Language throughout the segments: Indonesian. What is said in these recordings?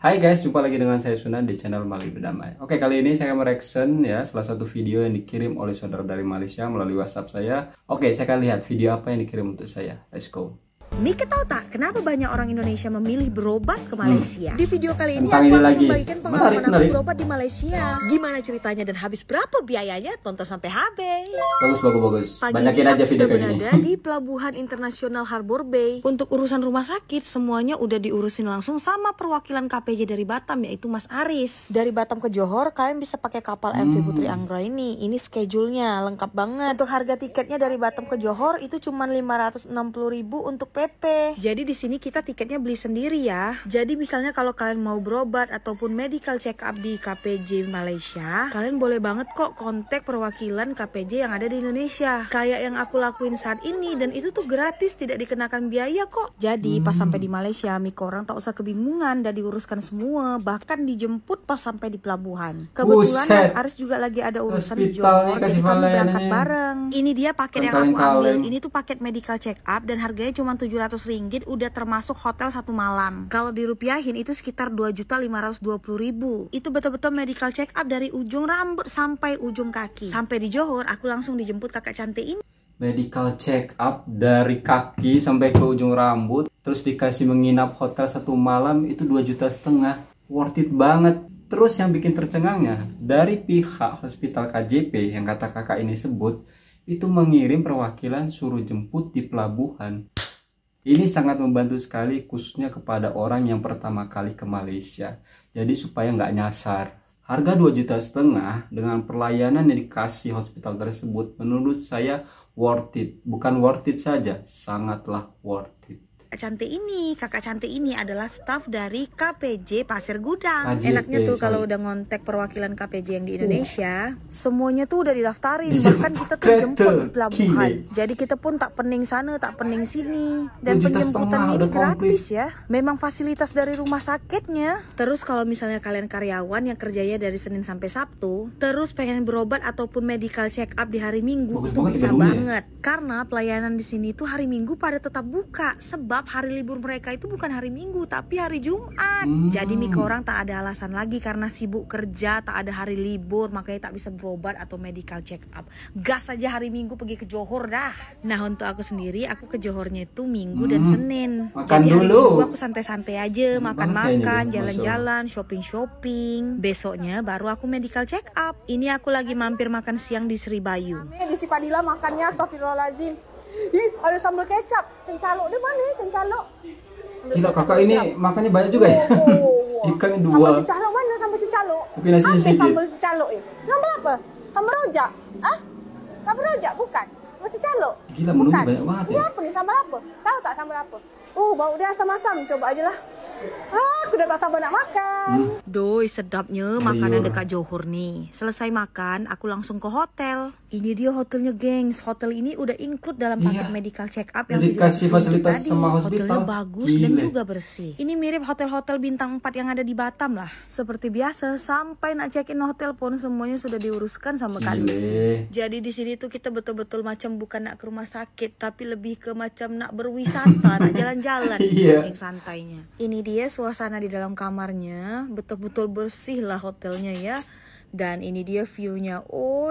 Hai guys, jumpa lagi dengan saya Sunan di channel Mali Berdamai. Oke, kali ini saya akan mereaction ya salah satu video yang dikirim oleh saudara dari Malaysia melalui WhatsApp saya. Oke, saya akan lihat video apa yang dikirim untuk saya. Let's go. Mika tahu tak kenapa banyak orang Indonesia memilih berobat ke Malaysia? Di video kali ini Tentang aku ini akan lagi. membagikan pengalaman aku Menarik. berobat di Malaysia. Gimana ceritanya dan habis berapa biayanya? Tonton sampai habis. Bagus. Pagi Banyakin ini aja aku video sudah kayak gini. berada di Pelabuhan Internasional Harbour Bay. Untuk urusan rumah sakit semuanya udah diurusin langsung sama perwakilan KPJ dari Batam, yaitu Mas Aris. Dari Batam ke Johor kalian bisa pakai kapal MV Putri Anggra ini. Ini schedule-nya lengkap banget. Untuk harga tiketnya dari Batam ke Johor itu cuma 560.000 untuk PP. Jadi di sini kita tiketnya beli sendiri ya. Jadi misalnya kalau kalian mau berobat ataupun medical check up di KPJ Malaysia, kalian boleh banget kok kontak perwakilan KPJ yang ada di Indonesia. Kayak yang aku lakuin saat ini, dan itu tuh gratis, tidak dikenakan biaya kok. Jadi pas sampai di Malaysia, Mika orang tak usah kebingungan, dan diuruskan semua, bahkan dijemput pas sampai di pelabuhan. Kebetulan Mas Aris juga lagi ada urusan di Johor, jadi kami berangkat bareng. Ini dia paket yang aku ambil. Ini tuh paket medical check up dan harganya cuma RM700, udah termasuk hotel 1 malam. Kalau dirupiahin itu sekitar 2.520.000. Itu betul-betul medical check up dari ujung rambut sampai ujung kaki. Sampai di Johor aku langsung dijemput kakak cantik ini. Medical check up dari kaki sampai ke ujung rambut, terus dikasih menginap hotel 1 malam itu 2,5 juta. Worth it banget. Terus yang bikin tercengangnya, dari pihak hospital KJP yang kata kakak ini sebut, itu mengirim perwakilan suruh jemput di pelabuhan. Ini sangat membantu sekali, khususnya kepada orang yang pertama kali ke Malaysia. Jadi supaya nggak nyasar. Harga 2,5 juta dengan pelayanan yang dikasih hospital tersebut, menurut saya worth it. Bukan worth it saja, sangatlah worth it. Kakak cantik ini adalah staf dari KPJ Pasir Gudang. KJP, Enaknya tuh kalau udah ngontek perwakilan KPJ yang di Indonesia, semuanya tuh udah didaftarin, bahkan kita tuh jemput di pelabuhan. Jadi kita pun tak pening sana, tak pening sini. Dan penjemputan ini gratis ya. Memang fasilitas dari rumah sakitnya. Terus kalau misalnya kalian karyawan yang kerjanya dari Senin sampai Sabtu, terus pengen berobat ataupun medical check up di hari Minggu, itu bisa banget. Karena pelayanan di sini tuh hari Minggu pada tetap buka, sebab hari libur mereka itu bukan hari Minggu tapi hari Jumat. Jadi Mika orang tak ada alasan lagi karena sibuk kerja, tak ada hari libur, makanya tak bisa berobat atau medical check up. Gas aja hari Minggu pergi ke Johor dah. Nah untuk aku sendiri, aku ke Johornya itu Minggu dan Senin. Jadi hari Minggu aku santai-santai aja, makan-makan, jalan-jalan, shopping-shopping. Besoknya baru aku medical check up. Ini aku lagi mampir makan siang di Sri Bayu. Di si Padilla makannya astagfirullahaladzim. Ih, ada sambal kecap. Cencalok di mana ya, cencalok? Gila, kakak ini makannya banyak juga ya. Ikannya 2. Sambal cencalok mana sambal cencalok? Tapi nasinya sedikit. Sambal cencalok ya. Sambal apa? Sambal rojak. Ah? Sambal rojak bukan? Sambal cencalok. Gila, menunya banyak banget ya. Ini apa nih, sambal apa? Tahu tak sambal apa? Bau dia asam-asam. Coba aja lah. Aku udah tak sabar nak makan. Doi, sedapnya makanan dekat Johor nih. Selesai makan, aku langsung ke hotel. Ini dia hotelnya, gengs. Hotel ini udah include dalam paket medical check up yang dikasih fasilitas tadi. sama hospital. Hotelnya bagus dan juga bersih. Ini mirip hotel-hotel bintang 4 yang ada di Batam lah. Seperti biasa, sampai nak check-in hotel pun semuanya sudah diuruskan sama Kak Lucy. Jadi di sini tuh kita betul-betul macam bukan nak ke rumah sakit, tapi lebih ke macam nak berwisata, nak jalan-jalan, saking santainya. Ini dia suasana di dalam kamarnya, betul-betul bersih lah hotelnya ya. Dan ini dia view-nya,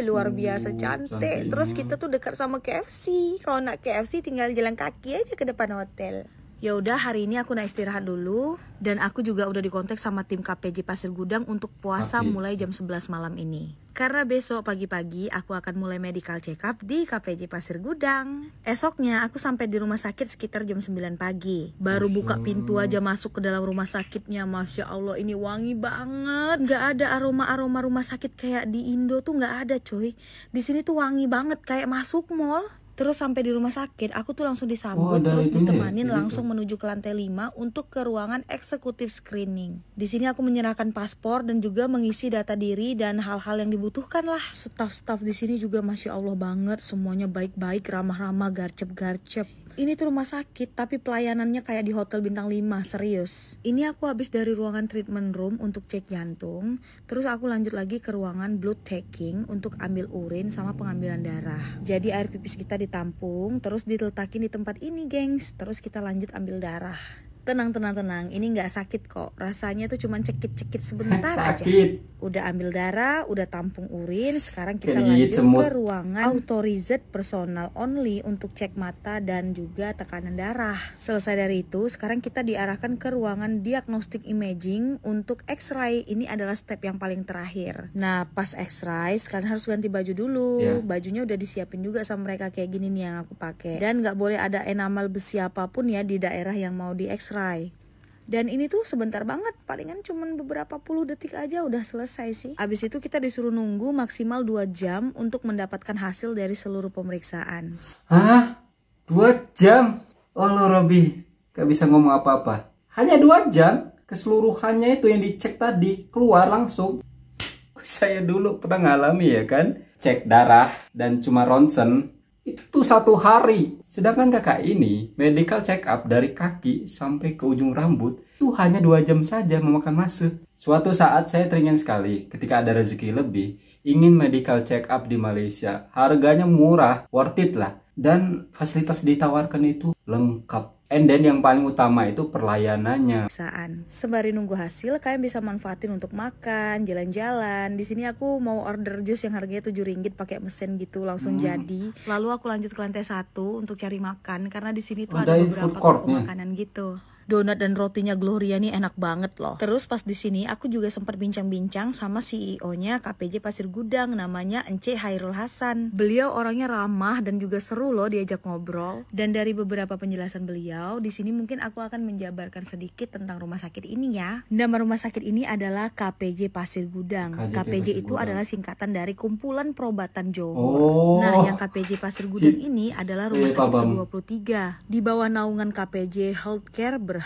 luar biasa cantik. Terus kita tuh dekat sama KFC. Kalau nak KFC tinggal jalan kaki aja ke depan hotel. Ya udah, hari ini aku nak istirahat dulu, dan aku juga udah dikontak sama tim KPJ Pasir Gudang untuk puasa mulai jam 11 malam ini. Karena besok pagi-pagi aku akan mulai medical check up di KPJ Pasir Gudang. Esoknya aku sampai di rumah sakit sekitar jam 9 pagi. Baru buka pintu aja masuk ke dalam rumah sakitnya, Masya Allah ini wangi banget. Gak ada aroma-aroma rumah sakit kayak di Indo tuh, gak ada coy. Di sini tuh wangi banget kayak masuk mall. Terus sampai di rumah sakit, aku tuh langsung disambut, terus ditemanin langsung menuju ke lantai 5 untuk ke ruangan eksekutif screening. Di sini aku menyerahkan paspor dan juga mengisi data diri dan hal-hal yang dibutuhkan lah. Staff-staff di sini juga Masya Allah banget, semuanya baik-baik, ramah-ramah, garcep-garcep. Ini tuh rumah sakit tapi pelayanannya kayak di hotel bintang 5, serius. Ini aku habis dari ruangan treatment room untuk cek jantung. Terus aku lanjut lagi ke ruangan blood taking untuk ambil urin sama pengambilan darah. Jadi air pipis kita ditampung, terus diletakin di tempat ini gengs. Terus kita lanjut ambil darah. Tenang, ini nggak sakit kok. Rasanya tuh cuman cekit-cekit sebentar aja. Udah ambil darah, udah tampung urin. Sekarang kita lanjut ke ruangan authorized personal only untuk cek mata dan juga tekanan darah. Selesai dari itu, sekarang kita diarahkan ke ruangan diagnostic imaging untuk X-ray. Ini adalah step yang paling terakhir. Nah, pas X-ray, sekarang harus ganti baju dulu. Bajunya udah disiapin juga sama mereka kayak gini nih yang aku pakai. Dan nggak boleh ada enamel besi apapun ya di daerah yang mau di X-ray. Dan ini tuh sebentar banget, palingan cuman beberapa puluh detik aja udah selesai sih. Abis itu kita disuruh nunggu maksimal 2 jam untuk mendapatkan hasil dari seluruh pemeriksaan. Hah? 2 jam? Oh lo Robi, gak bisa ngomong apa-apa. Hanya 2 jam? Keseluruhannya itu yang dicek tadi, keluar langsung. Saya dulu pernah ngalami ya kan, cek darah dan cuma ronsen. Itu 1 hari. Sedangkan kakak ini medical check up dari kaki sampai ke ujung rambut itu hanya 2 jam saja memakan masa. Suatu saat saya teringin sekali ketika ada rezeki lebih ingin medical check up di Malaysia. Harganya murah, worth it lah. Dan fasilitas ditawarkan itu lengkap. And then yang paling utama itu pelayanannya. Sembari nunggu hasil, kalian bisa manfaatin untuk makan, jalan-jalan. Di sini aku mau order jus yang harganya RM7 pakai mesin gitu, langsung jadi. Lalu aku lanjut ke lantai 1 untuk cari makan karena di sini tuh ada beberapa toko makanan gitu. Donat dan rotinya Gloria nih enak banget loh. Terus pas di sini aku juga sempat bincang-bincang sama CEO-nya KPJ Pasir Gudang, namanya Ence Hairul Hasan. Beliau orangnya ramah dan juga seru loh diajak ngobrol. Dan dari beberapa penjelasan beliau, di sini mungkin aku akan menjabarkan sedikit tentang rumah sakit ini ya. Nama rumah sakit ini adalah KPJ Pasir Gudang. KPJ itu adalah singkatan dari Kumpulan Perobatan Johor. Nah, yang KPJ Pasir Gudang ini adalah rumah sakit ke-23 di bawah naungan KPJ Healthcare Berhad.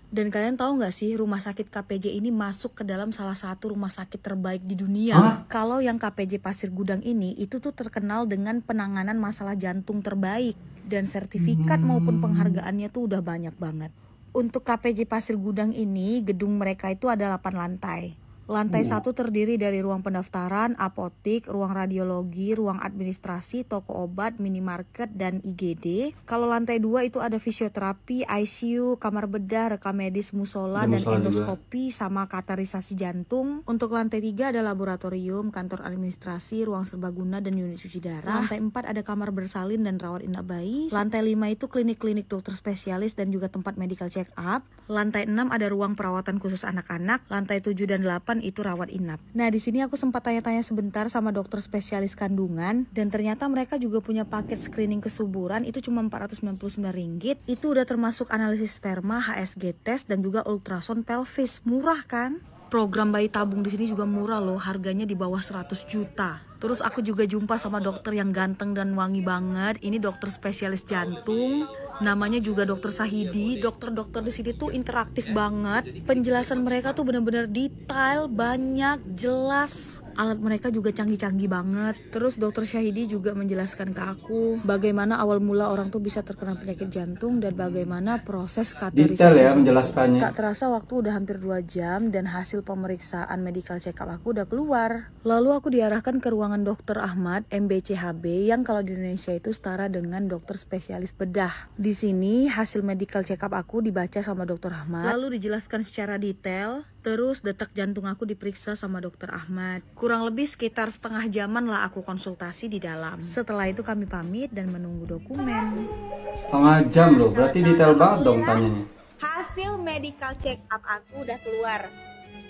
Dan kalian tahu nggak sih, rumah sakit KPJ ini masuk ke dalam salah satu rumah sakit terbaik di dunia. Kalau yang KPJ Pasir Gudang ini itu tuh terkenal dengan penanganan masalah jantung terbaik, dan sertifikat maupun penghargaannya tuh udah banyak banget. Untuk KPJ Pasir Gudang ini, gedung mereka itu ada 8 lantai. Lantai 1 terdiri dari ruang pendaftaran, apotik, ruang radiologi, ruang administrasi, toko obat, minimarket, dan IGD. Kalau lantai 2 itu ada fisioterapi, ICU, kamar bedah, rekam medis, musola, dan endoskopi sama kateterisasi jantung. Untuk lantai 3 ada laboratorium, kantor administrasi, ruang serbaguna, dan unit cuci darah. Lantai 4 ada kamar bersalin dan rawat inap bayi. Lantai 5 itu klinik-klinik dokter spesialis dan juga tempat medical check up. Lantai 6 ada ruang perawatan khusus anak-anak. Lantai 7 dan 8 itu rawat inap. Nah, di sini aku sempat tanya-tanya sebentar sama dokter spesialis kandungan, dan ternyata mereka juga punya paket screening kesuburan itu cuma Rp499. Itu udah termasuk analisis sperma, HSG test, dan juga ultrasound pelvis. Murah kan? Program bayi tabung di sini juga murah loh, harganya di bawah 100 juta. Terus aku juga jumpa sama dokter yang ganteng dan wangi banget. Ini dokter spesialis jantung. Namanya juga Dokter Sahidi. Dokter-dokter di sini tuh interaktif banget. Penjelasan mereka tuh benar-benar detail, banyak, jelas. Alat mereka juga canggih-canggih banget. Terus Dokter Sahidi juga menjelaskan ke aku bagaimana awal mula orang tuh bisa terkena penyakit jantung dan bagaimana proses kateterisasi. Detail ya menjelaskannya. Tak terasa waktu udah hampir 2 jam dan hasil pemeriksaan medical check up aku udah keluar. Lalu aku diarahkan ke ruangan Dokter Ahmad MBCHB yang kalau di Indonesia itu setara dengan dokter spesialis bedah. Di sini hasil medical check up aku dibaca sama Dokter Ahmad, lalu dijelaskan secara detail. Terus detak jantung aku diperiksa sama Dokter Ahmad. Kurang lebih sekitar setengah jaman lah aku konsultasi di dalam. Setelah itu kami pamit dan menunggu dokumen. Setengah jam loh, berarti detail banget dong tanyanya. Hasil medical check up aku udah keluar.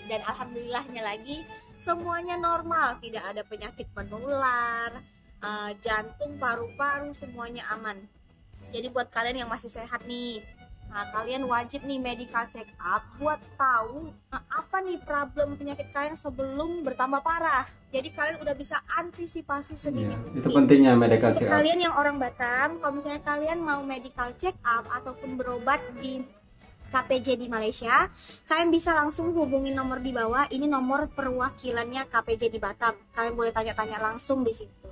Dan alhamdulillahnya lagi semuanya normal, tidak ada penyakit menular, jantung, paru-paru semuanya aman. Jadi buat kalian yang masih sehat nih, kalian wajib nih medical check up buat tahu apa nih problem penyakit kalian sebelum bertambah parah. Jadi kalian udah bisa antisipasi sedini mungkin. Itu pentingnya medical check up. Kalian yang orang Batam, kalau misalnya kalian mau medical check up ataupun berobat di KPJ di Malaysia, kalian bisa langsung hubungi nomor di bawah. Ini nomor perwakilannya KPJ di Batam. Kalian boleh tanya-tanya langsung di situ.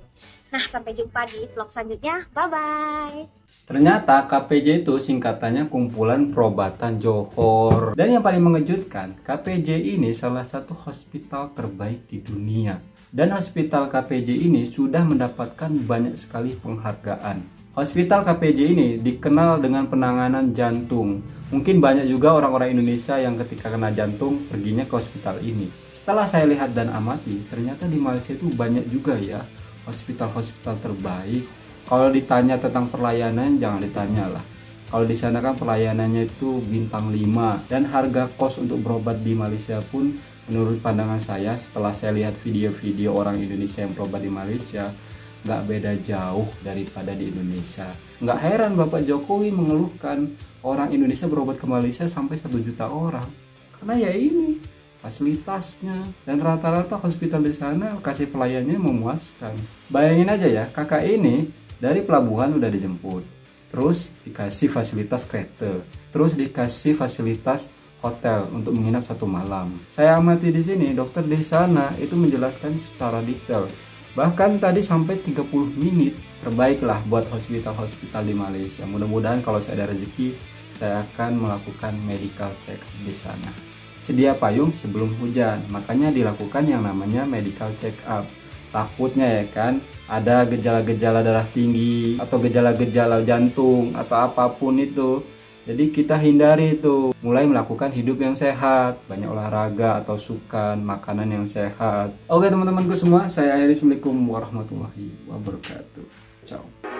Nah, sampai jumpa di vlog selanjutnya. Bye-bye. Ternyata KPJ itu singkatannya Kumpulan Perobatan Johor. Dan yang paling mengejutkan, KPJ ini salah satu hospital terbaik di dunia. Dan hospital KPJ ini sudah mendapatkan banyak sekali penghargaan. Hospital KPJ ini dikenal dengan penanganan jantung. Mungkin banyak juga orang-orang Indonesia yang ketika kena jantung perginya ke hospital ini. Setelah saya lihat dan amati, ternyata di Malaysia itu banyak juga ya hospital-hospital terbaik. Kalau ditanya tentang pelayanan, jangan ditanya lah. Kalau di sana kan pelayanannya itu bintang 5, dan harga kos untuk berobat di Malaysia pun menurut pandangan saya setelah saya lihat video-video orang Indonesia yang berobat di Malaysia, nggak beda jauh daripada di Indonesia. Nggak heran Bapak Jokowi mengeluhkan orang Indonesia berobat ke Malaysia sampai 1 juta orang. Karena ya ini fasilitasnya, dan rata-rata hospital di sana kasih pelayanannya memuaskan. Bayangin aja ya, kakak ini dari pelabuhan udah dijemput, terus dikasih fasilitas kereta, terus dikasih fasilitas hotel untuk menginap 1 malam. Saya amati di sini, dokter di sana itu menjelaskan secara detail. Bahkan tadi sampai 30 menit. Terbaiklah buat hospital-hospital di Malaysia. Mudah-mudahan kalau saya ada rezeki, saya akan melakukan medical check di sana. Sedia payung sebelum hujan, makanya dilakukan yang namanya medical check up. Takutnya ya kan, ada gejala-gejala darah tinggi atau gejala-gejala jantung atau apapun itu. Jadi kita hindari itu, mulai melakukan hidup yang sehat, banyak olahraga atau sukan, makanan yang sehat. Oke teman-temanku semua, saya akhiri. Assalamualaikum warahmatullahi wabarakatuh. Ciao.